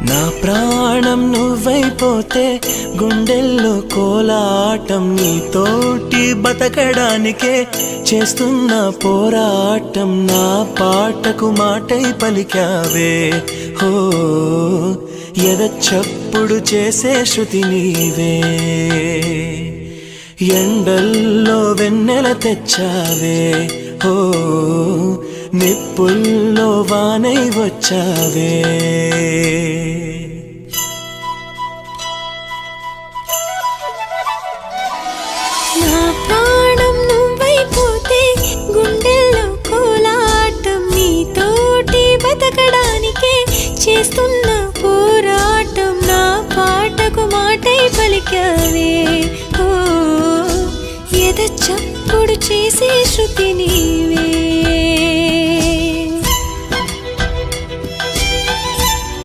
నా ప్రాణం నువ్వైపోతే గుండెల్లో కోలాటం నీతోటి బతకడానికే చేస్తున్న పోరాటం నా పాటకు మాటై పలికావే హో ఎద చప్పుడు చేసే శృతి నీవే ఎండల్లో వెన్నెల తెచ్చావే హో నిప్పుల్లో వానై వచ్చావే నా ప్రాణం నువ్వైపోతే గుండెల్లో కోలాటం నీతోటి బతకడానికే చేస్తున్న పోరాటం నా పాటకు మాటై పలికావే ఓ ఎద చప్పుడు చేసే శృతి నీవే